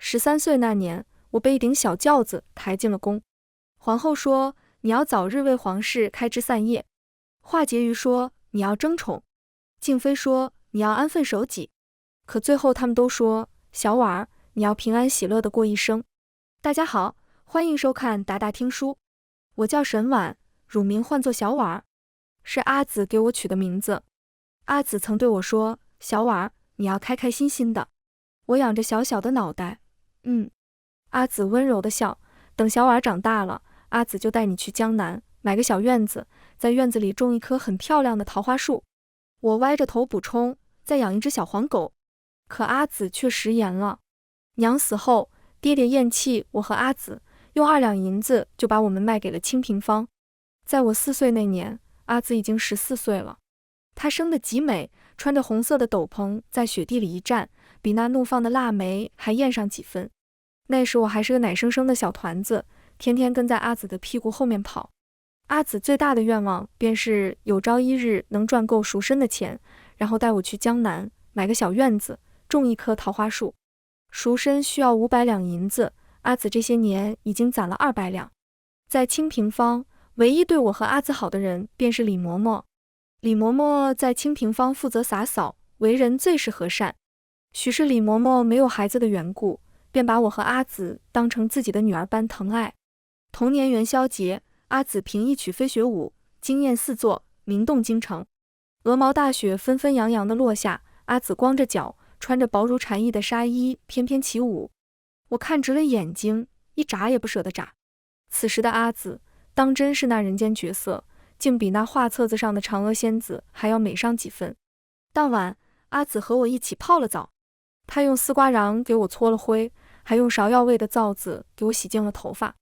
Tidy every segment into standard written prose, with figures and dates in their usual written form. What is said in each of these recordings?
13岁那年，我被一顶小轿子抬进了宫。皇后说：“你要早日为皇室开枝散叶。”华婕妤说：“你要争宠。”静妃说：“你要安分守己。”可最后他们都说：“小婉儿，你要平安喜乐地过一生。”大家好，欢迎收看达达听书，我叫沈婉，乳名唤作小婉儿，是阿紫给我取的名字。阿紫曾对我说：“小婉儿，你要开开心心的。”我仰着小小的脑袋，阿紫温柔地笑，等小婉儿长大了，阿紫就带你去江南，买个小院子，在院子里种一棵很漂亮的桃花树。我歪着头补充，再养一只小黄狗。可阿紫却食言了。娘死后，爹爹厌弃我和阿紫，用2两银子就把我们卖给了清平坊。在我4岁那年，阿紫已经14岁了。她生得极美，穿着红色的斗篷，在雪地里一站，比那怒放的腊梅还艳上几分。那时我还是个奶生生的小团子，天天跟在阿紫的屁股后面跑。阿紫最大的愿望便是有朝一日能赚够赎身的钱，然后带我去江南，买个小院子，种一棵桃花树。赎身需要500两银子，阿紫这些年已经攒了200两。在清平坊，唯一对我和阿紫好的人便是李嬷嬷。李嬷嬷在清平坊负责洒扫，为人最是和善。许是李嬷嬷没有孩子的缘故，便把我和阿紫当成自己的女儿般疼爱。同年元宵节，阿紫凭一曲飞雪舞，惊艳四座，名动京城。鹅毛大雪纷纷扬扬地落下，阿紫光着脚，穿着薄如蝉翼的纱衣，翩翩起舞。我看直了眼睛，一眨也不舍得眨。此时的阿紫，当真是那人间绝色，竟比那画册子上的嫦娥仙子还要美上几分。当晚，阿紫和我一起泡了澡，她用丝瓜瓤给我搓了灰，还用芍药味的皂子给我洗净了头发。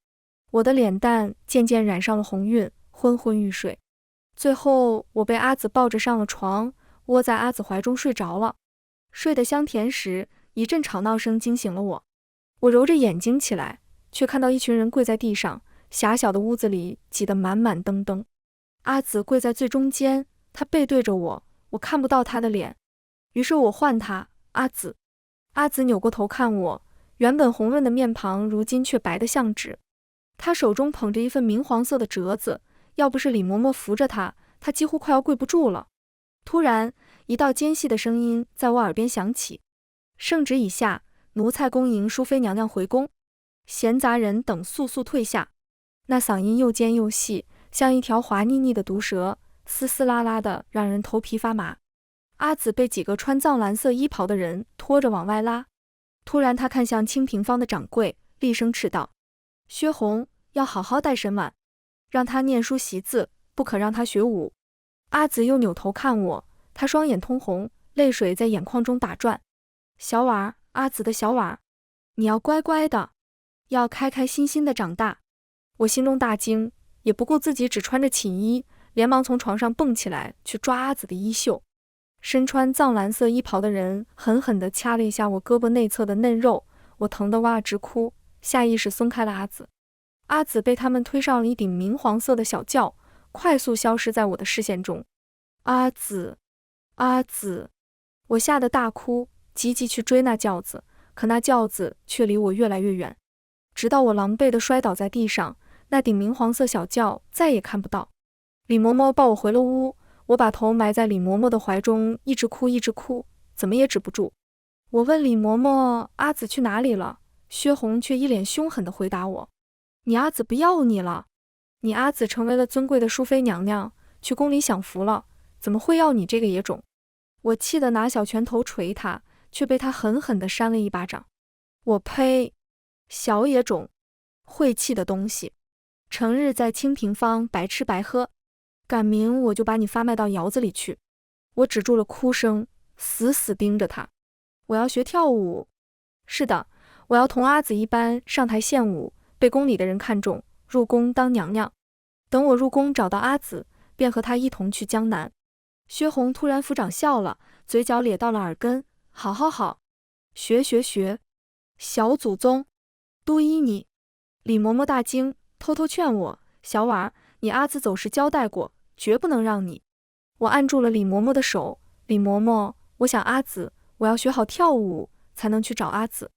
我的脸蛋渐渐染上了红晕，昏昏欲睡。最后，我被阿紫抱着上了床，窝在阿紫怀中睡着了。睡得香甜时，一阵吵闹声惊醒了我。我揉着眼睛起来，却看到一群人跪在地上，狭小的屋子里挤得满满登登。阿紫跪在最中间，她背对着我，我看不到她的脸。于是我唤她阿紫。阿紫扭过头看我，原本红润的面庞如今却白得像纸。她手中捧着一份明黄色的折子，要不是李嬷嬷扶着她，她几乎快要跪不住了。突然，一道尖细的声音在我耳边响起：“圣旨已下，奴才恭迎淑妃娘娘回宫，闲杂人等速速退下。”那嗓音又尖又细，像一条滑腻腻的毒蛇，嘶嘶啦啦的，让人头皮发麻。阿紫被几个穿藏蓝色衣袍的人拖着往外拉。突然，他看向清平坊的掌柜，厉声斥道：“薛红，要好好待沈婉，让她念书习字，不可让她学武。”阿紫又扭头看我，她双眼通红，泪水在眼眶中打转。“小婉儿，阿紫的小婉儿，你要乖乖的，要开开心心的长大。”我心中大惊，也不顾自己只穿着寝衣，连忙从床上蹦起来去抓阿紫的衣袖。身穿藏蓝色衣袍的人狠狠地掐了一下我胳膊内侧的嫩肉，我疼得哇哇直哭，下意识松开了阿紫。阿紫被他们推上了一顶明黄色的小轿，快速消失在我的视线中。阿紫，阿紫！我吓得大哭，急急去追那轿子，可那轿子却离我越来越远，直到我狼狈地摔倒在地上，那顶明黄色小轿再也看不到。李嬷嬷抱我回了屋，我把头埋在李嬷嬷的怀中，一直哭一直哭，怎么也止不住。我问李嬷嬷阿紫去哪里了，薛红却一脸凶狠地回答我：“你阿紫不要你了，你阿紫成为了尊贵的淑妃娘娘，去宫里享福了，怎么会要你这个野种？”我气得拿小拳头捶他，却被他狠狠地扇了一巴掌。我呸！小野种，晦气的东西，成日在清平坊白吃白喝，赶明我就把你发卖到窑子里去。我止住了哭声，死死盯着他。我要学跳舞。是的，我要同阿紫一般上台献舞，被宫里的人看中，入宫当娘娘。等我入宫找到阿紫，便和她一同去江南。薛红突然抚掌笑了，嘴角咧到了耳根。好好好，学学学，小祖宗，都依你。李嬷嬷大惊，偷偷劝我：“小婉儿，你阿紫走时交代过，绝不能让你。”我按住了李嬷嬷的手：“李嬷嬷，我想阿紫，我要学好跳舞，才能去找阿紫。”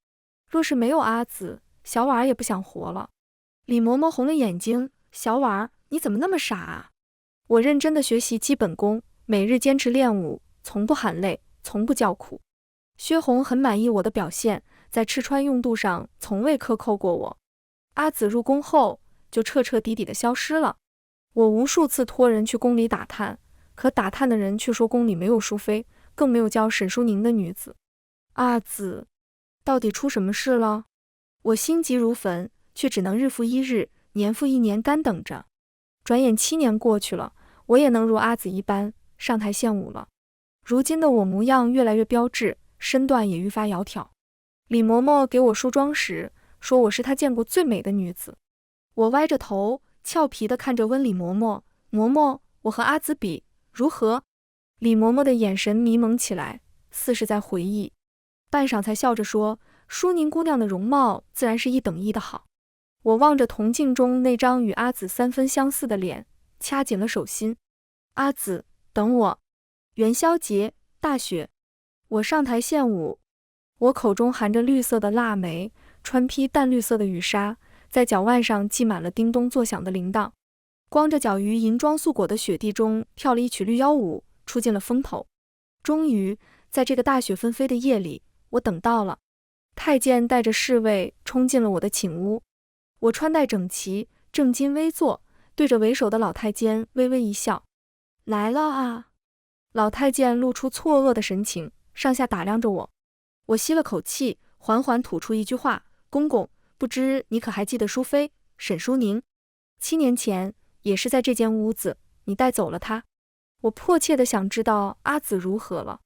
若是没有阿紫，小婉儿也不想活了。李嬷嬷红了眼睛，小婉儿，你怎么那么傻啊？我认真的学习基本功，每日坚持练武，从不喊累，从不叫苦。薛红很满意我的表现，在吃穿用度上从未克扣过我。阿紫入宫后就彻彻底底的消失了。我无数次托人去宫里打探，可打探的人却说宫里没有淑妃，更没有叫沈淑宁的女子。阿紫到底出什么事了？我心急如焚，却只能日复一日，年复一年干等着。转眼7年过去了，我也能如阿紫一般上台献舞了。如今的我模样越来越标致，身段也愈发窈窕。李嬷嬷给我梳妆时说我是她见过最美的女子。我歪着头，俏皮地看着温李嬷嬷，嬷嬷，我和阿紫比如何？李嬷嬷的眼神迷蒙起来，似是在回忆，半晌才笑着说，淑宁姑娘的容貌自然是一等一的好。我望着铜镜中那张与阿紫3分相似的脸，掐紧了手心。阿紫，等我。元宵节，大雪，我上台献舞。我口中含着绿色的腊梅，穿披淡绿色的羽纱，在脚腕上系满了叮咚作响的铃铛，光着脚于银装素裹的雪地中跳了一曲绿腰舞，出尽了风头。终于，在这个大雪纷飞的夜里，我等到了。太监带着侍卫冲进了我的寝屋。我穿戴整齐，正襟危坐，对着为首的老太监微微一笑。来了啊！老太监露出错愕的神情，上下打量着我。我吸了口气，缓缓吐出一句话：公公，不知你可还记得淑妃沈淑宁？7年前也是在这间屋子，你带走了她。我迫切地想知道阿紫如何了，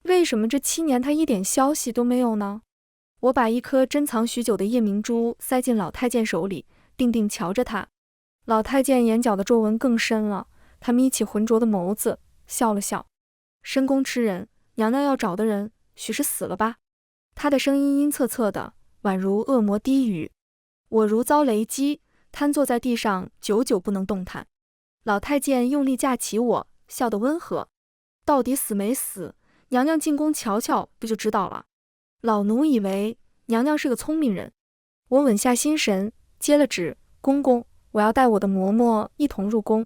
为什么这7年她一点消息都没有呢？我把一颗珍藏许久的夜明珠塞进老太监手里，定定瞧着她。老太监眼角的皱纹更深了，他眯起浑浊的眸子，笑了笑。深宫吃人，娘娘要找的人，许是死了吧？他的声音阴恻恻的，宛如恶魔低语。我如遭雷击，瘫坐在地上，久久不能动弹。老太监用力架起我，笑得温和。到底死没死？娘娘进宫瞧瞧，不就知道了。老奴以为娘娘是个聪明人。我稳下心神，接了旨：公公，我要带我的嬷嬷一同入宫。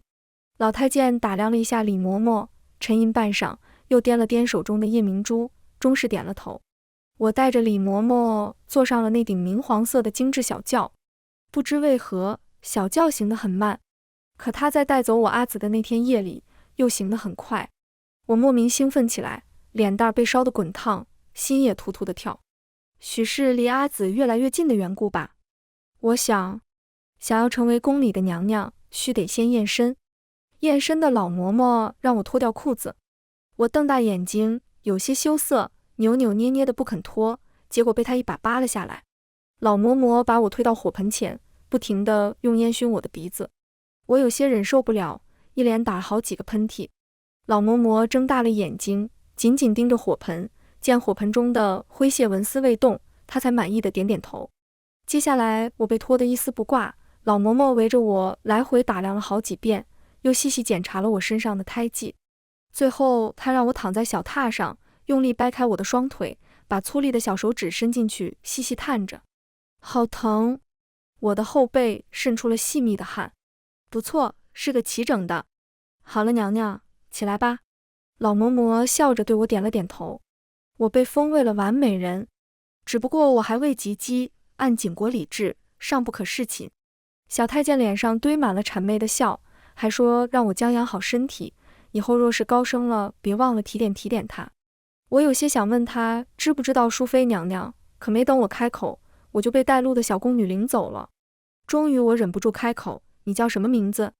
老太监打量了一下李嬷嬷，沉吟半晌，又掂了掂手中的夜明珠，终是点了头。我带着李嬷嬷坐上了那顶明黄色的精致小轿。不知为何，小轿行得很慢，可她在带走我阿紫的那天夜里，又行得很快。我莫名兴奋起来，脸蛋被烧得滚烫，心也突突地跳。许是离阿紫越来越近的缘故吧。我想要成为宫里的娘娘，须得先验身。验身的老嬷嬷让我脱掉裤子，我瞪大眼睛，有些羞涩，扭扭捏捏的不肯脱，结果被她一把扒了下来。老嬷嬷把我推到火盆前，不停地用烟熏我的鼻子。我有些忍受不了，一连打了好几个喷嚏。老嬷嬷睁大了眼睛，紧紧盯着火盆，见火盆中的灰屑纹丝未动，她才满意的点点头。接下来我被拖得一丝不挂，老嬷嬷围着我来回打量了好几遍，又细细检查了我身上的胎记。最后她让我躺在小榻上，用力掰开我的双腿，把粗粝的小手指伸进去细细探着。好疼！我的后背渗出了细密的汗。不错，是个齐整的。好了，娘娘，起来吧。老嬷嬷笑着对我点了点头。我被封为了完美人，只不过我还未及笄，按景国礼制，尚不可侍寝。小太监脸上堆满了谄媚的笑，还说让我将养好身体，以后若是高升了，别忘了提点提点他。我有些想问他知不知道淑妃娘娘，可没等我开口，我就被带路的小宫女领走了。终于我忍不住开口：你叫什么名字？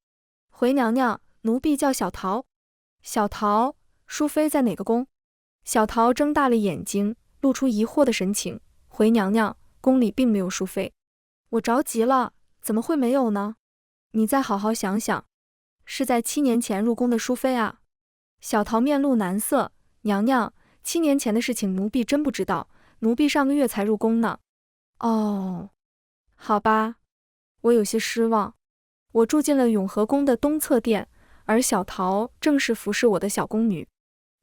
回娘娘，奴婢叫小桃。小桃，淑妃在哪个宫？小桃睁大了眼睛，露出疑惑的神情。回娘娘，宫里并没有淑妃。我着急了，怎么会没有呢？你再好好想想，是在7年前入宫的淑妃啊。小桃面露难色，娘娘，7年前的事情奴婢真不知道，奴婢上个月才入宫呢。哦，好吧，我有些失望。我住进了永和宫的东侧殿，而小桃正是服侍我的小宫女。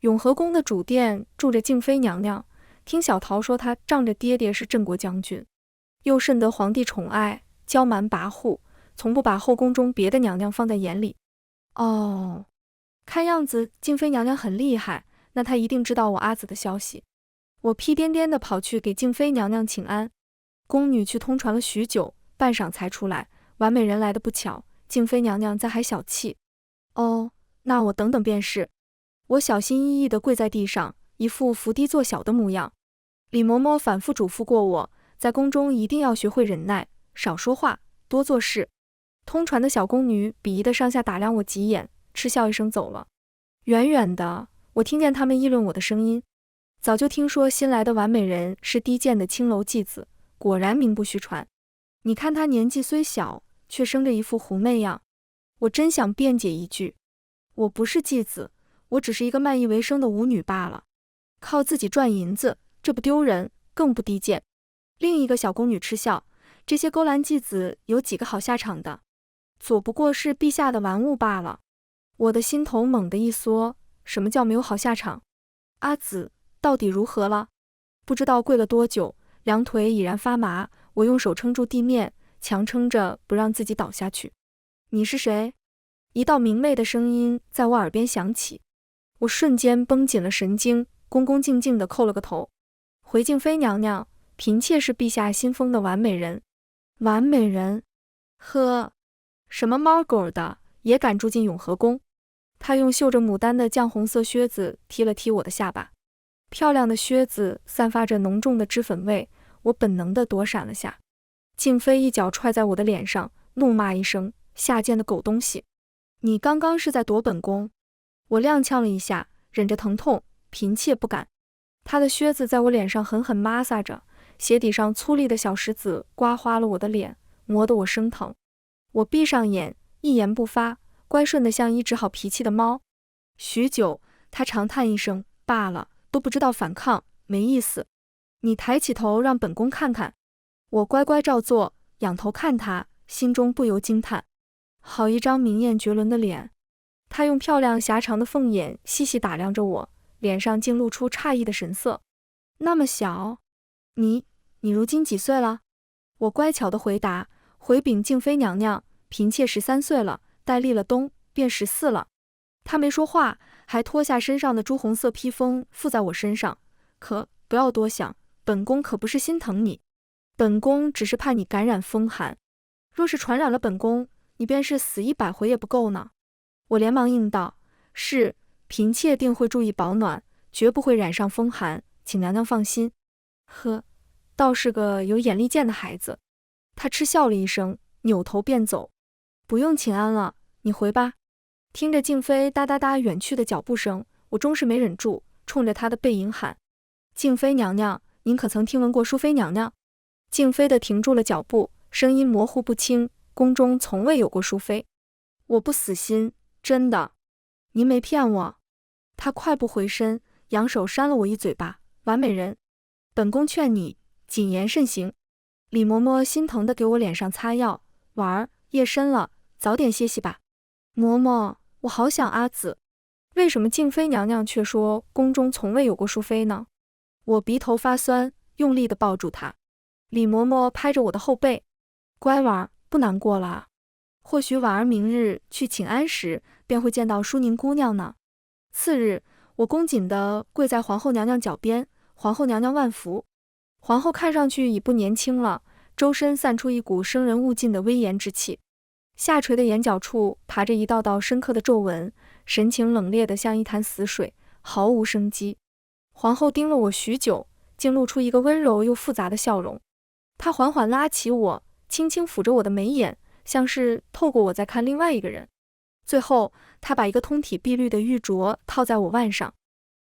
永和宫的主殿住着静妃娘娘，听小桃说他仗着爹爹是镇国将军，又甚得皇帝宠爱，娇蛮跋扈，从不把后宫中别的娘娘放在眼里。哦，看样子静妃娘娘很厉害，那她一定知道我阿紫的消息。我屁颠颠地跑去给静妃娘娘请安。宫女去通传了许久，半晌才出来。完美人来得不巧，静妃娘娘在还小气。哦，那我等等便是。我小心翼翼地跪在地上，一副伏低做小的模样。李嬷嬷反复嘱咐过我，在宫中一定要学会忍耐，少说话，多做事。通传的小宫女鄙夷地上下打量我几眼，嗤笑一声走了。远远的，我听见他们议论我的声音。早就听说新来的完美人是低贱的青楼妓子，果然名不虚传。你看她年纪虽小，却生着一副狐媚样。我真想辩解一句，我不是妓子，我只是一个卖艺为生的舞女罢了，靠自己赚银子，这不丢人，更不低贱。另一个小宫女嗤笑，这些勾栏妓子有几个好下场的，左不过是陛下的玩物罢了。我的心头猛地一缩，什么叫没有好下场？阿紫到底如何了？不知道跪了多久，两腿已然发麻，我用手撑住地面，强撑着不让自己倒下去。你是谁？一道明媚的声音在我耳边响起，我瞬间绷紧了神经，恭恭敬敬地叩了个头。回敬妃娘娘，嫔妾是陛下新封的完美人。完美人？呵，什么猫狗的也敢住进永和宫？她用绣着牡丹的绛红色靴子踢了踢我的下巴，漂亮的靴子散发着浓重的脂粉味，我本能地躲闪了下。静妃一脚踹在我的脸上，怒骂一声，下贱的狗东西，你刚刚是在躲本宫？我踉跄了一下，忍着疼痛，嫔妾不敢。她的靴子在我脸上狠狠摩挲着，鞋底上粗粝的小石子刮花了我的脸，磨得我生疼。我闭上眼，一言不发，乖顺得像一只好脾气的猫。许久，她长叹一声，罢了，都不知道反抗，没意思。你抬起头让本宫看看。我乖乖照做，仰头看她，心中不由惊叹，好一张明艳绝伦的脸。她用漂亮狭长的凤眼细细打量着我，脸上竟露出诧异的神色。那么小？你如今几岁了？我乖巧地回答，回禀静妃娘娘，嫔妾13岁了，待立了冬，便14了。她没说话，还脱下身上的朱红色披风附在我身上。可不要多想，本宫可不是心疼你，本宫只是怕你感染风寒。若是传染了本宫，你便是死100回也不够呢。我连忙应道，是，嫔妾定会注意保暖，绝不会染上风寒，请娘娘放心。呵，倒是个有眼力见的孩子。她嗤笑了一声，扭头便走。不用请安了，你回吧。听着静妃哒哒哒远去的脚步声，我终是没忍住，冲着她的背影喊，静妃娘娘，您可曾听闻过淑妃娘娘？静妃的停住了脚步，声音模糊不清，宫中从未有过淑妃。我不死心，真的，您没骗我。她快步回身，扬手扇了我一嘴巴，完美人，本宫劝你谨言慎行。李嬷嬷心疼地给我脸上擦药，婉儿，夜深了，早点歇息吧。嬷嬷，我好想阿紫。为什么静妃娘娘却说宫中从未有过淑妃呢？我鼻头发酸，用力地抱住她。李嬷嬷拍着我的后背，乖婉儿，不难过了啊。或许婉儿明日去请安时，便会见到淑宁姑娘呢。次日，我恭谨地跪在皇后娘娘脚边，皇后娘娘万福。皇后看上去已不年轻了，周身散出一股生人勿近的威严之气，下垂的眼角处爬着一道道深刻的皱纹，神情冷冽得像一潭死水，毫无生机。皇后盯了我许久，竟露出一个温柔又复杂的笑容。她缓缓拉起我，轻轻抚着我的眉眼，像是透过我在看另外一个人。最后，她把一个通体碧绿的玉镯套在我腕上。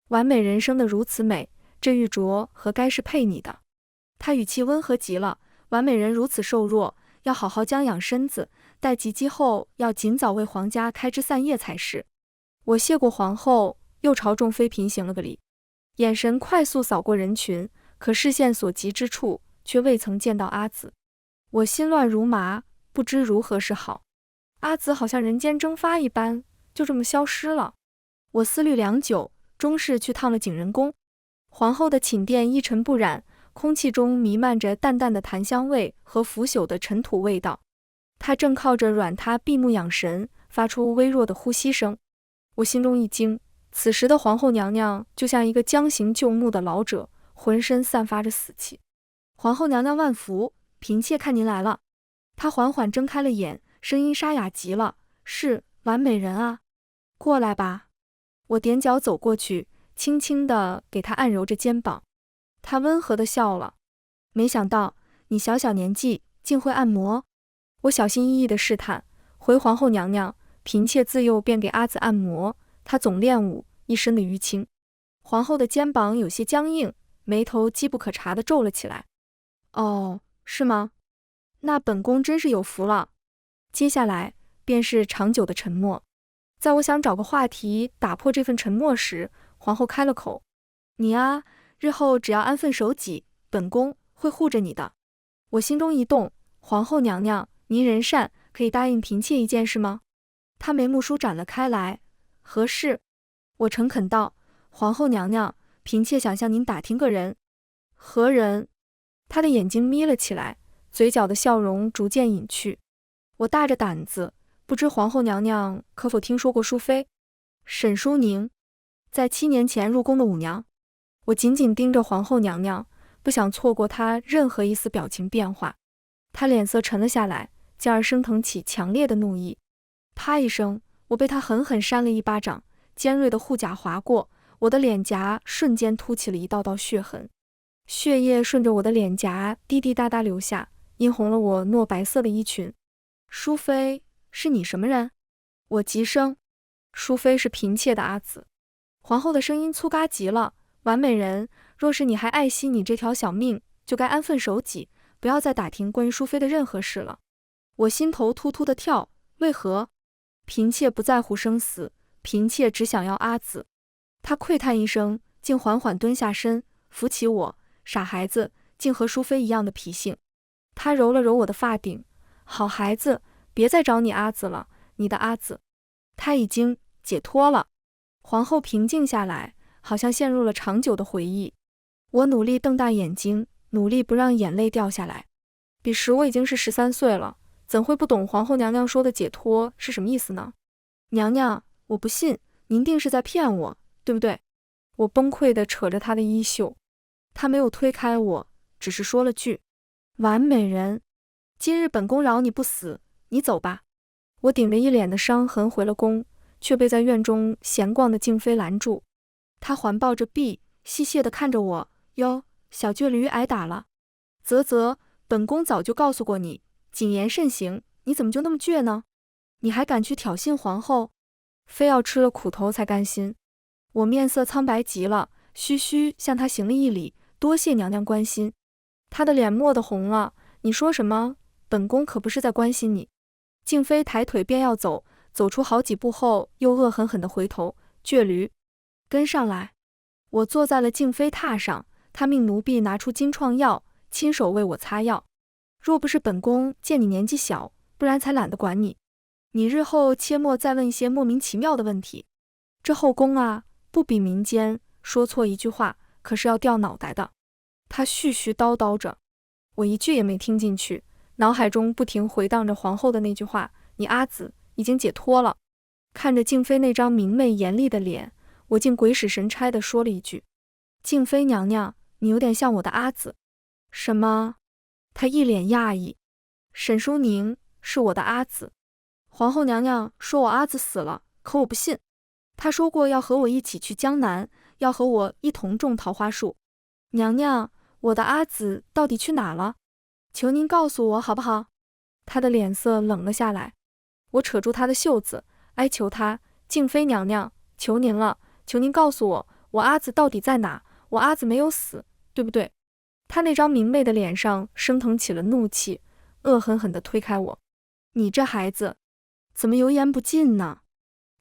完美人生得如此美，这玉镯何该是配你的？她语气温和极了，完美人如此瘦弱，要好好将养身子，待及笄后要尽早为皇家开枝散叶才是。我谢过皇后，又朝众妃嫔行了个礼，眼神快速扫过人群，可视线所及之处却未曾见到阿紫。我心乱如麻，不知如何是好。阿紫好像人间蒸发一般，就这么消失了。我思虑良久，终是去趟了景仁宫。皇后的寝殿一尘不染，空气中弥漫着淡淡的檀香味和腐朽的尘土味道。她正靠着软榻闭目养神，发出微弱的呼吸声。我心中一惊，此时的皇后娘娘就像一个将行就木的老者，浑身散发着死气。皇后娘娘万福，嫔妾看您来了。她缓缓睁开了眼，声音沙哑极了，是完美人啊，过来吧。我踮脚走过去，轻轻地给她按揉着肩膀。她温和地笑了，没想到你小小年纪竟会按摩。我小心翼翼地试探，回皇后娘娘，嫔妾自幼便给阿紫按摩，她总练武，一身的淤青。皇后的肩膀有些僵硬，眉头机不可察地皱了起来。哦，是吗？那本宫真是有福了。接下来便是长久的沉默。在我想找个话题打破这份沉默时，皇后开了口：你啊，日后只要安分守己，本宫会护着你的。我心中一动，皇后娘娘，您人善，可以答应嫔妾一件事吗？她眉目舒展了开来。何事？我诚恳道。皇后娘娘，嫔妾想向您打听个人。何人？她的眼睛眯了起来，嘴角的笑容逐渐隐去。我大着胆子，不知皇后娘娘可否听说过淑妃？沈淑宁，在7年前入宫的舞娘。我紧紧盯着皇后娘娘，不想错过她任何一丝表情变化。她脸色沉了下来，继而升腾起强烈的怒意。啪一声，我被她狠狠扇了一巴掌，尖锐的护甲划过，我的脸颊瞬间凸起了一道道血痕，血液顺着我的脸颊滴滴答答流下，殷红了我糯白色的衣裙。淑妃，是你什么人？我急声。淑妃是嫔妾的阿紫。皇后的声音粗嘎极了。完美人，若是你还爱惜你这条小命，就该安分守己，不要再打听关于淑妃的任何事了。我心头突突的跳，为何？嫔妾不在乎生死，嫔妾只想要阿紫。她喟叹一声，竟缓缓蹲下身，扶起我。傻孩子，竟和淑妃一样的脾性。她揉了揉我的发顶，好孩子，别再找你阿紫了，你的阿紫，她已经解脱了。皇后平静下来，好像陷入了长久的回忆。我努力瞪大眼睛，努力不让眼泪掉下来。彼时我已经是13岁了，怎会不懂皇后娘娘说的解脱是什么意思呢？娘娘，我不信，您定是在骗我，对不对？我崩溃地扯着她的衣袖。她没有推开我，只是说了句：完美人，今日本宫饶你不死，你走吧。我顶着一脸的伤痕回了宫，却被在院中闲逛的静妃拦住。她环抱着臂，戏谑地看着我：哟，小倔驴挨打了。啧，本宫早就告诉过你，谨言慎行，你怎么就那么倔呢？你还敢去挑衅皇后？非要吃了苦头才甘心。我面色苍白极了，虚虚向她行了一礼，多谢娘娘关心。她的脸蓦地红了，你说什么？本宫可不是在关心你。静妃抬腿便要走，走出好几步后，又恶狠狠地回头：倔驴，跟上来。我坐在了静妃榻上，她命奴婢拿出金创药，亲手为我擦药。若不是本宫见你年纪小，不然才懒得管你。你日后切莫再问一些莫名其妙的问题。这后宫啊，不比民间，说错一句话可是要掉脑袋的。她絮絮叨叨着，我一句也没听进去，脑海中不停回荡着皇后的那句话：你阿紫已经解脱了。看着静妃那张明媚严厉的脸，我竟鬼使神差地说了一句：静妃娘娘，你有点像我的阿紫。什么？她一脸讶异。沈淑宁是我的阿紫。皇后娘娘说我阿紫死了，可我不信。她说过要和我一起去江南，要和我一同种桃花树。娘娘，我的阿紫到底去哪了？求您告诉我好不好？她的脸色冷了下来。我扯住她的袖子，哀求她：静妃娘娘，求您了，求您告诉我，我阿紫到底在哪？我阿紫没有死，对不对？她那张明媚的脸上升腾起了怒气，恶狠狠地推开我：你这孩子，怎么油盐不进呢？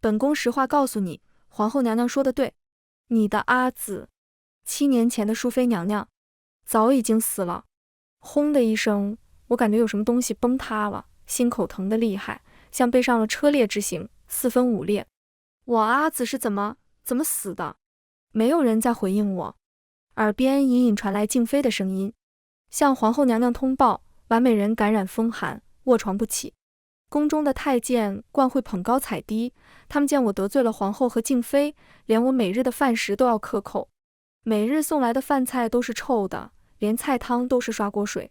本宫实话告诉你，皇后娘娘说的对，你的阿紫，7年前的淑妃娘娘，早已经死了。轰的一声，我感觉有什么东西崩塌了，心口疼得厉害，像背上了车裂之形，4分5裂。我阿紫是怎么死的？没有人在回应我。耳边隐隐传来静妃的声音，向皇后娘娘通报，完美人感染风寒，卧床不起。宫中的太监惯会捧高踩低，他们见我得罪了皇后和静妃，连我每日的饭食都要克扣。每日送来的饭菜都是臭的，连菜汤都是刷锅水。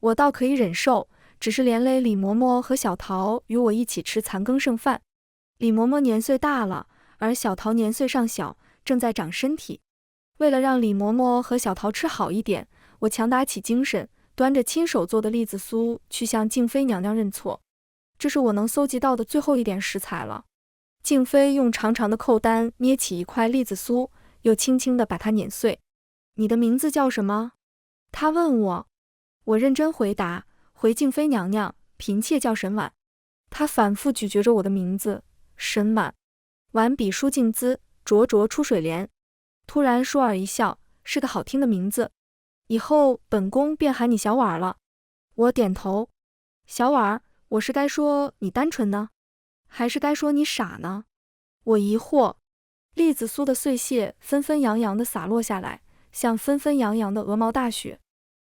我倒可以忍受，只是连累李嬷嬷和小桃与我一起吃残羹剩饭。李嬷嬷年岁大了，而小桃年岁尚小，正在长身体。为了让李嬷嬷和小桃吃好一点，我强打起精神，端着亲手做的栗子酥去向静妃娘娘认错。这是我能搜集到的最后一点食材了。静妃用长长的扣单捏起一块栗子酥，又轻轻地把它碾碎。你的名字叫什么？她问我。我认真回答，回静妃娘娘，嫔妾叫沈婉。她反复咀嚼着我的名字，沈婉。婉笔舒静姿，灼灼出水莲。突然舒儿一笑，是个好听的名字，以后本宫便喊你小婉了。我点头。小婉，我是该说你单纯呢，还是该说你傻呢？我疑惑。栗子酥的碎屑纷纷扬扬地洒落下来，像纷纷扬扬的鹅毛大雪，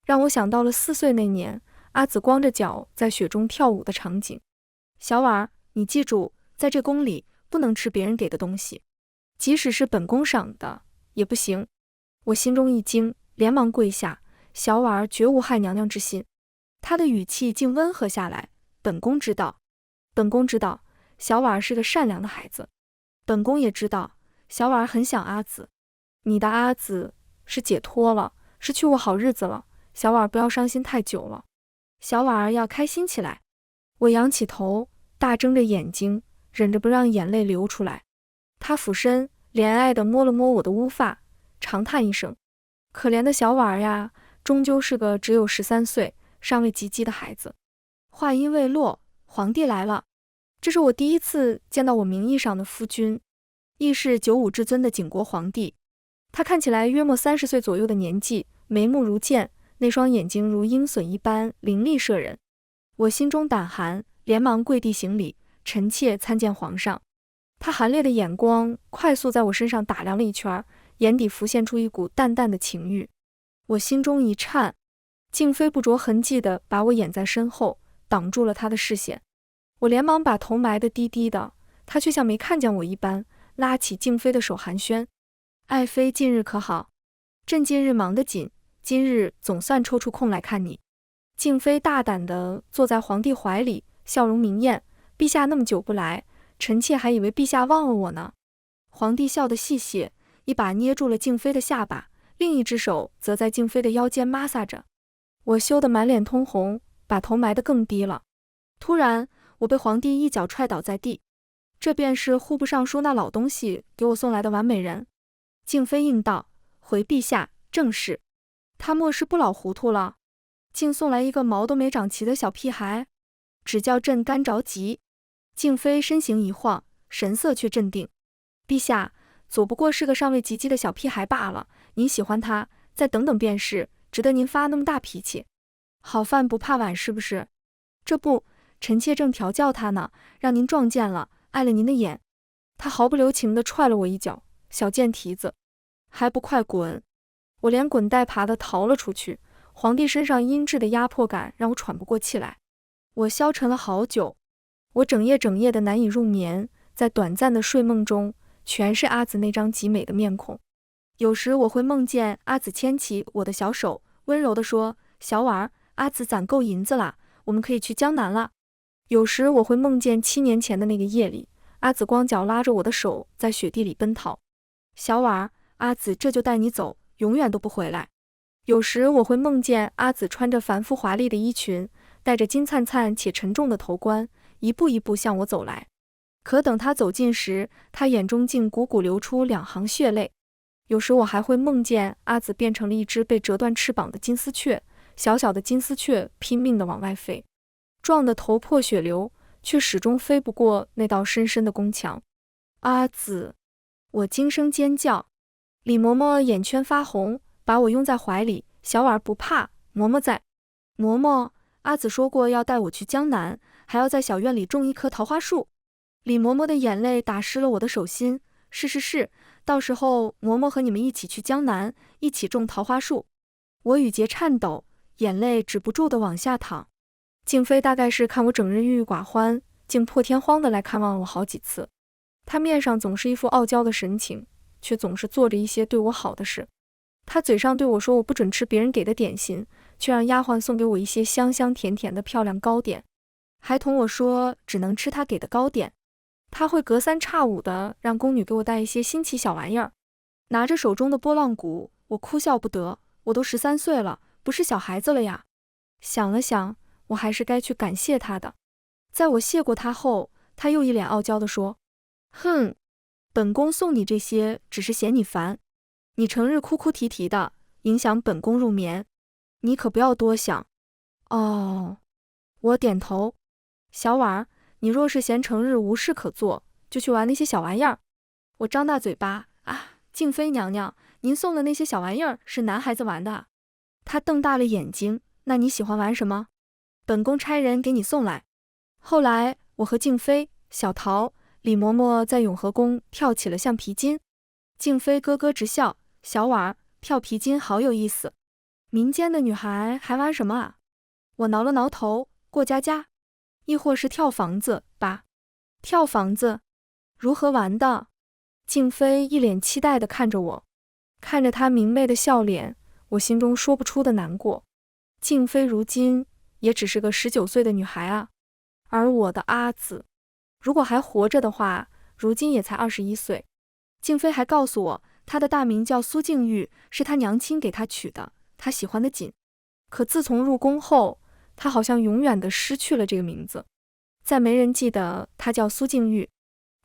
让我想到了4岁那年，阿紫光着脚在雪中跳舞的场景。小婉，你记住，在这宫里不能吃别人给的东西，即使是本宫赏的也不行。我心中一惊，连忙跪下。小婉绝无害娘娘之心。她的语气竟温和下来。本宫知道，本宫知道，小婉是个善良的孩子。本宫也知道，小婉很想阿紫。你的阿紫是解脱了，是去过好日子了。小婉不要伤心太久了，小婉要开心起来。我仰起头，大睁着眼睛，忍着不让眼泪流出来。她俯身怜爱地摸了摸我的乌发，长叹一声：可怜的小婉呀，终究是个只有13岁、尚未及笄的孩子。话音未落，皇帝来了。这是我第一次见到我名义上的夫君，亦是95至尊的景国皇帝。他看起来约莫30岁左右的年纪，眉目如剑，那双眼睛如鹰隼一般凌厉摄人。我心中胆寒，连忙跪地行礼，臣妾参见皇上。他寒冽的眼光快速在我身上打量了一圈，眼底浮现出一股淡淡的情欲。我心中一颤，静妃不着痕迹地把我掩在身后，挡住了他的视线。我连忙把头埋得低低的，他却像没看见我一般，拉起静妃的手寒暄：爱妃近日可好？朕近日忙得紧，今日总算抽出空来看你。静妃大胆地坐在皇帝怀里，笑容明艳：陛下那么久不来，臣妾还以为陛下忘了我呢。皇帝笑得细细，一把捏住了静妃的下巴，另一只手则在静妃的腰间摩挲着。我羞得满脸通红，把头埋得更低了。突然，我被皇帝一脚踹倒在地。这便是户部尚书那老东西给我送来的完美人。静妃应道：回陛下，正是。他莫是不老糊涂了，竟送来一个毛都没长齐的小屁孩，只叫朕干着急。静妃身形一晃，神色却镇定。陛下，左不过是个尚未及笄的小屁孩罢了，您喜欢他，再等等便是，值得您发那么大脾气。好饭不怕晚是不是？这不，臣妾正调教他呢，让您撞见了，碍了您的眼。他毫不留情地踹了我一脚，小贱蹄子，还不快滚！我连滚带爬地逃了出去。皇帝身上阴质的压迫感让我喘不过气来。我消沉了好久，我整夜的难以入眠，在短暂的睡梦中，全是阿紫那张极美的面孔。有时我会梦见阿紫牵起我的小手，温柔地说：小婉，阿紫攒够银子了，我们可以去江南了。有时我会梦见7年前的那个夜里，阿紫光脚拉着我的手在雪地里奔逃。小婉，阿紫这就带你走，永远都不回来。有时我会梦见阿紫穿着繁复华丽的衣裙，戴着金灿灿且沉重的头冠，一步一步向我走来。可等她走近时，她眼中竟汩汩流出2行血泪。有时我还会梦见阿紫变成了一只被折断翅膀的金丝雀，小小的金丝雀拼命地往外飞，撞得头破血流，却始终飞不过那道深深的宫墙。阿紫！我惊声尖叫。李嬷嬷眼圈发红，把我拥在怀里。小婉不怕，嬷嬷在。嬷嬷，阿紫说过要带我去江南，还要在小院里种一棵桃花树。李嬷嬷的眼泪打湿了我的手心。是，到时候嬷嬷和你们一起去江南，一起种桃花树。我语结颤抖，眼泪止不住地往下淌。静妃大概是看我整日郁郁寡欢，竟破天荒地来看望我好几次。她面上总是一副傲娇的神情，却总是做着一些对我好的事。她嘴上对我说我不准吃别人给的点心，却让丫鬟送给我一些香香甜甜的漂亮糕点，还同我说只能吃她给的糕点。她会隔三差五的让宫女给我带一些新奇小玩意儿。拿着手中的拨浪鼓，我哭笑不得，我都13岁了，不是小孩子了呀。想了想，我还是该去感谢她的。在我谢过她后，她又一脸傲娇地说：哼，本宫送你这些只是嫌你烦，你成日哭哭啼啼的，影响本宫入眠，你可不要多想。哦，我点头。小婉儿，你若是嫌成日无事可做，就去玩那些小玩意儿。我张大嘴巴，啊，静妃娘娘，您送的那些小玩意儿是男孩子玩的啊？她瞪大了眼睛，那你喜欢玩什么？本宫差人给你送来。后来，我和静妃、小桃、李嬷嬷在永和宫跳起了橡皮筋。静妃咯咯直笑，小婉儿，跳皮筋好有意思。民间的女孩还玩什么啊？我挠了挠头，过家家。亦或是跳房子吧？跳房子？如何玩的？静妃一脸期待地看着我，看着她明媚的笑脸，我心中说不出的难过。静妃如今也只是个19岁的女孩啊，而我的阿紫，如果还活着的话，如今也才21岁。静妃还告诉我，她的大名叫苏静玉，是她娘亲给她取的，她喜欢得紧。可自从入宫后，她好像永远地失去了这个名字，再没人记得她叫苏静玉。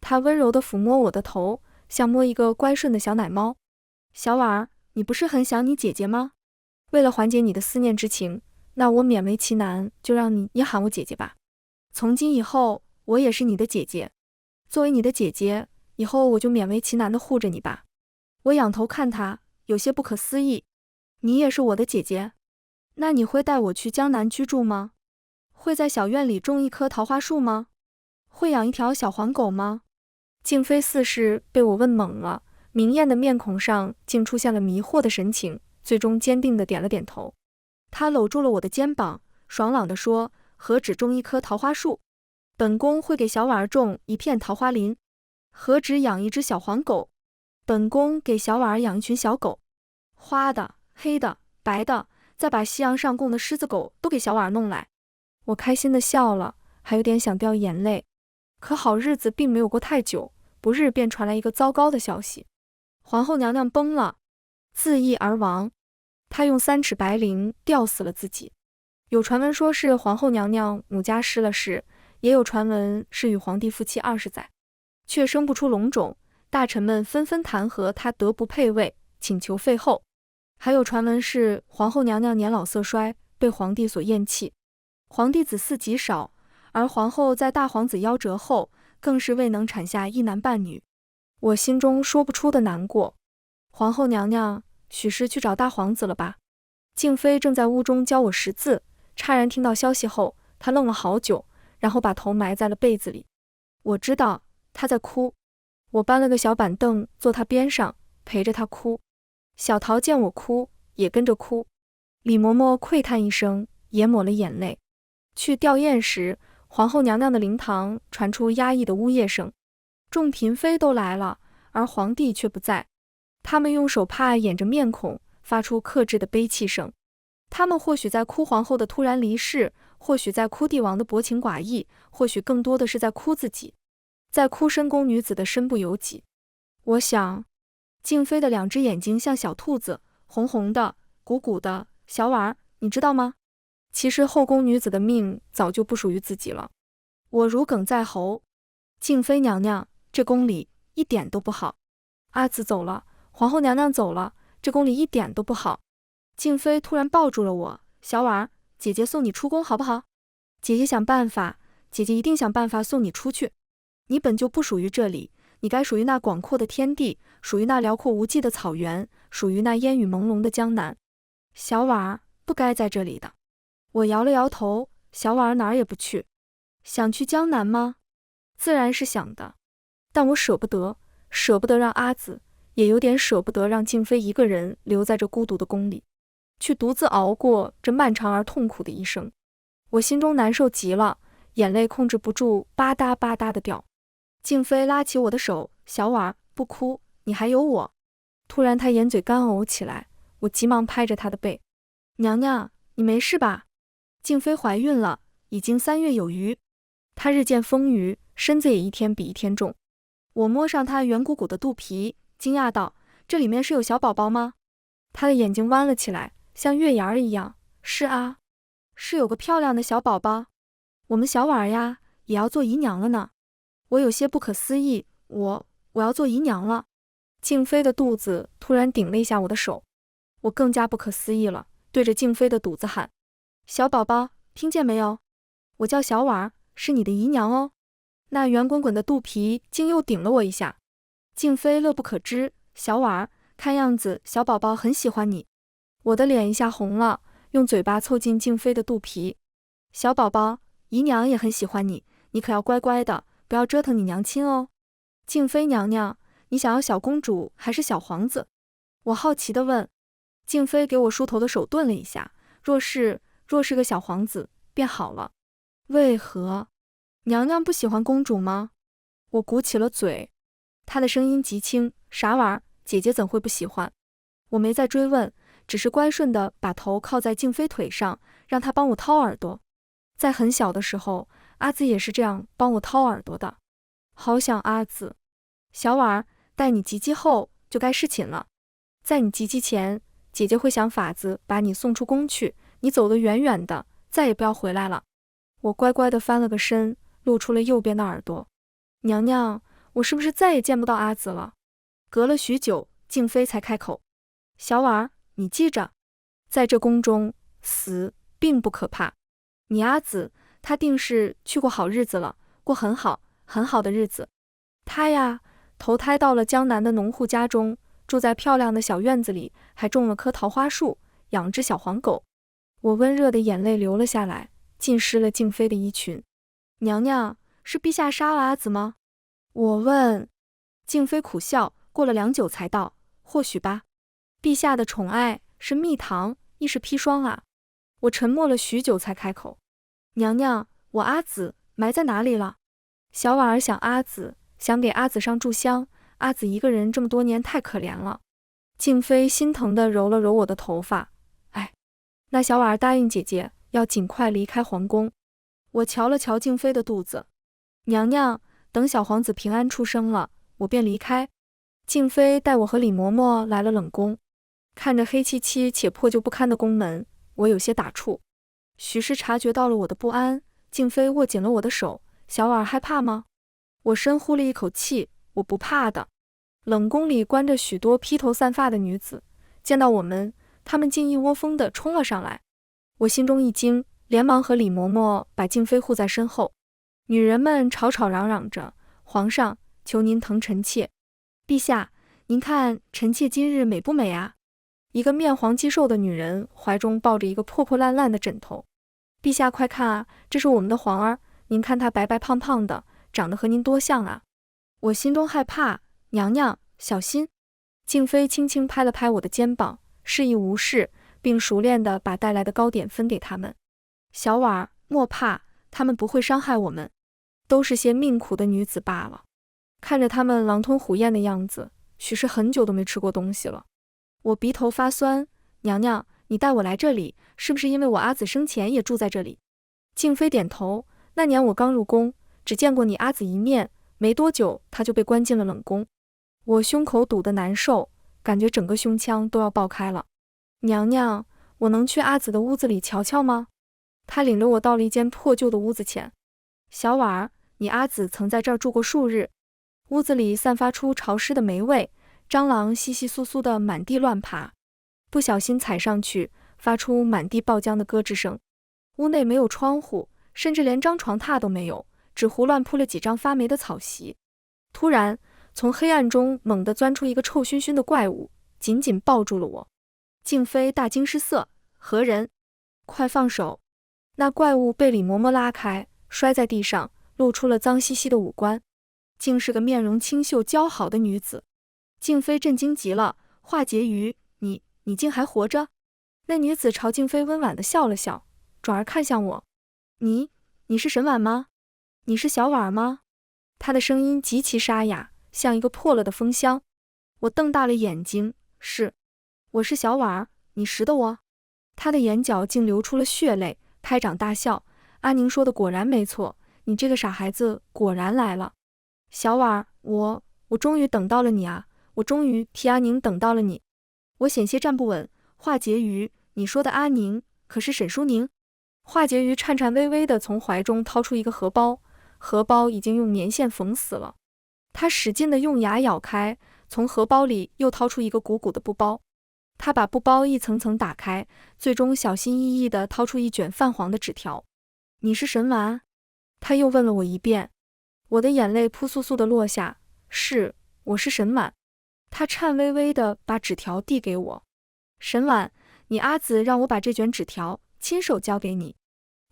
她温柔地抚摸我的头，像摸一个乖顺的小奶猫。小婉儿，你不是很想你姐姐吗？为了缓解你的思念之情，那我勉为其难，就让你也喊我姐姐吧。从今以后，我也是你的姐姐。作为你的姐姐，以后我就勉为其难地护着你吧。我仰头看她，有些不可思议。你也是我的姐姐？那你会带我去江南居住吗？会在小院里种一棵桃花树吗？会养一条小黄狗吗？静妃似是被我问懵了，明艳的面孔上竟出现了迷惑的神情，最终坚定地点了点头。她搂住了我的肩膀，爽朗地说：何止种一棵桃花树，本宫会给小婉儿种一片桃花林；何止养一只小黄狗，本宫给小婉儿养一群小狗，花的、黑的、白的，再把西洋上贡的狮子狗都给小婉儿弄来。我开心地笑了，还有点想掉眼泪。可好日子并没有过太久，不日便传来一个糟糕的消息：皇后娘娘崩了，自缢而亡。她用3尺白绫吊死了自己。有传闻说是皇后娘娘母家失了势，也有传闻是与皇帝夫妻20载，却生不出龙种。大臣们纷纷弹劾她德不配位，请求废后。还有传闻是皇后娘娘年老色衰，被皇帝所厌弃。皇帝子嗣极少，而皇后在大皇子夭折后，更是未能产下一男半女。我心中说不出的难过。皇后娘娘许是去找大皇子了吧？静妃正在屋中教我识字，诧然听到消息后，她愣了好久，然后把头埋在了被子里。我知道她在哭，我搬了个小板凳坐她边上，陪着她哭。小桃见我哭，也跟着哭。李嬷嬷喟叹一声，也抹了眼泪。去吊唁时，皇后娘娘的灵堂传出压抑的呜咽声，众嫔妃都来了，而皇帝却不在。他们用手帕掩着面孔，发出克制的悲泣声。他们或许在哭皇后的突然离世，或许在哭帝王的薄情寡义，或许更多的是在哭自己，在哭深宫女子的身不由己。我想，静妃的2只眼睛像小兔子，红红的，鼓鼓的。小婉儿，你知道吗？其实后宫女子的命早就不属于自己了。我如鲠在喉。静妃娘娘，这宫里一点都不好。阿紫走了，皇后娘娘走了，这宫里一点都不好。静妃突然抱住了我，小婉儿，姐姐送你出宫好不好？姐姐想办法，姐姐一定想办法送你出去。你本就不属于这里，你该属于那广阔的天地，属于那辽阔无际的草原，属于那烟雨朦胧的江南。小婉儿不该在这里的。我摇了摇头，小婉儿哪儿也不去。想去江南吗？自然是想的，但我舍不得让阿紫也有点舍不得让静妃一个人留在这孤独的宫里，去独自熬过这漫长而痛苦的一生。我心中难受极了，眼泪控制不住吧嗒吧嗒的掉。静妃拉起我的手，小婉，不哭，你还有我。突然她眼嘴干呕起来，我急忙拍着她的背，娘娘，你没事吧？静妃怀孕了，已经3月有余，她日渐丰腴，身子也一天比一天重。我摸上她圆鼓鼓的肚皮，惊讶道，这里面是有小宝宝吗？她的眼睛弯了起来，像月牙儿一样，是啊，是有个漂亮的小宝宝。我们小婉呀，也要做姨娘了呢。我有些不可思议，我要做姨娘了。静妃的肚子突然顶了一下我的手，我更加不可思议了，对着静妃的肚子喊，小宝宝，听见没有？我叫小婉，是你的姨娘哦。那圆滚滚的肚皮竟又顶了我一下。静妃乐不可支，小婉，看样子小宝宝很喜欢你。我的脸一下红了，用嘴巴凑近静妃的肚皮，小宝宝，姨娘也很喜欢你，你可要乖乖的，不要折腾你娘亲哦。静妃娘娘，你想要小公主还是小皇子？我好奇地问。静妃给我梳头的手顿了一下，若是个小皇子便好了。为何？娘娘不喜欢公主吗？我鼓起了嘴。她的声音极轻，啥玩意儿，姐姐怎会不喜欢？我没再追问，只是乖顺地把头靠在静妃腿上，让她帮我掏耳朵。在很小的时候，阿紫也是这样帮我掏耳朵的。好想阿紫。小婉，待你及笄后就该侍寝了，在你及笄前，姐姐会想法子把你送出宫去，你走得远远的，再也不要回来了。我乖乖地翻了个身，露出了右边的耳朵。娘娘，我是不是再也见不到阿紫了？隔了许久，静妃才开口，小婉，你记着，在这宫中死并不可怕，你阿紫她定是去过好日子了，过很好很好的日子。她呀，投胎到了江南的农户家中，住在漂亮的小院子里，还种了棵桃花树，养只小黄狗。我温热的眼泪流了下来，浸湿了静妃的衣裙。娘娘，是陛下杀了阿紫吗？我问。静妃苦笑，过了良久才道，或许吧。陛下的宠爱是蜜糖，亦是砒霜啊。我沉默了许久才开口，娘娘，我阿紫埋在哪里了？小婉儿想阿紫，想给阿紫上炷香，阿紫一个人这么多年太可怜了。静妃心疼地揉了揉我的头发，哎，那小婉儿答应姐姐要尽快离开皇宫。我瞧了瞧静妃的肚子，娘娘，等小皇子平安出生了，我便离开。静妃带我和李嬷嬷来了冷宫，看着黑漆漆且破旧不堪的宫门，我有些打怵。许是察觉到了我的不安，静妃握紧了我的手，小婉害怕吗？我深呼了一口气，我不怕的。冷宫里关着许多披头散发的女子，见到我们，她们竟一窝蜂地冲了上来。我心中一惊，连忙和李嬷嬷把静妃护在身后。女人们吵吵嚷嚷着，皇上，求您疼臣妾。陛下，您看臣妾今日美不美啊？一个面黄肌瘦的女人怀中抱着一个破破烂烂的枕头。陛下快看啊，这是我们的皇儿，您看她白白胖胖的，长得和您多像啊。我心中害怕，娘娘小心。静妃轻轻拍了拍我的肩膀，示意无事，并熟练地把带来的糕点分给他们。小婉，莫怕，他们不会伤害我们，都是些命苦的女子罢了。看着他们狼吞虎咽的样子，许是很久都没吃过东西了。我鼻头发酸，娘娘，你带我来这里，是不是因为我阿紫生前也住在这里？静妃点头，那年我刚入宫，只见过你阿紫一面，没多久她就被关进了冷宫。我胸口堵得难受，感觉整个胸腔都要爆开了。娘娘，我能去阿紫的屋子里瞧瞧吗？她领着我到了一间破旧的屋子前。小婉儿，你阿紫曾在这儿住过数日。屋子里散发出潮湿的霉味，蟑螂稀稀疏疏的满地乱爬，不小心踩上去，发出满地爆浆的咯吱声。屋内没有窗户，甚至连张床榻都没有，只胡乱铺了几张发霉的草席。突然，从黑暗中猛地钻出一个臭熏熏的怪物，紧紧抱住了我。静妃大惊失色，何人？快放手！那怪物被李嬷嬷拉开，摔在地上，露出了脏兮兮的五官，竟是个面容清秀姣好的女子。静妃震惊极了，华婕妤，你竟还活着？那女子朝静妃温婉地笑了笑，转而看向我，你是沈婉吗？你是小婉吗？她的声音极其沙哑，像一个破了的风箱。我瞪大了眼睛，我是小婉，你识得我？她的眼角竟流出了血泪，拍掌大笑，阿宁说的果然没错，你这个傻孩子果然来了。小婉，我终于等到了你啊，我终于替阿宁等到了你。我险些站不稳，华婕妤，你说的阿宁可是沈淑宁？华婕妤颤颤巍巍地从怀中掏出一个荷包，荷包已经用棉线缝死了。她使劲地用牙咬开，从荷包里又掏出一个鼓鼓的布包。她把布包一层层打开，最终小心翼翼地掏出一卷泛黄的纸条。你是沈婉？她又问了我一遍。我的眼泪扑簌簌地落下。我是沈婉。她颤巍巍地把纸条递给我。沈婉，你阿紫让我把这卷纸条亲手交给你。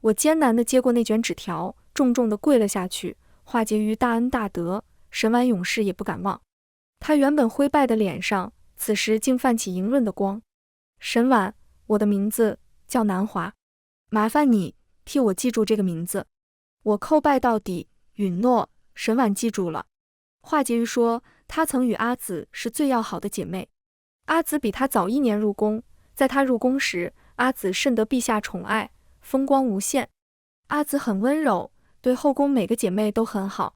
我艰难地接过那卷纸条，重重地跪了下去。华婕妤大恩大德，沈婉永世也不敢忘。她原本灰败的脸上，此时竟泛起莹润的光。沈婉，我的名字叫南华，麻烦你替我记住这个名字。我叩拜到底，允诺。沈婉记住了。华婕妤说，她曾与阿紫是最要好的姐妹。阿紫比她早1年入宫，在她入宫时，阿紫甚得陛下宠爱，风光无限。阿紫很温柔，对后宫每个姐妹都很好。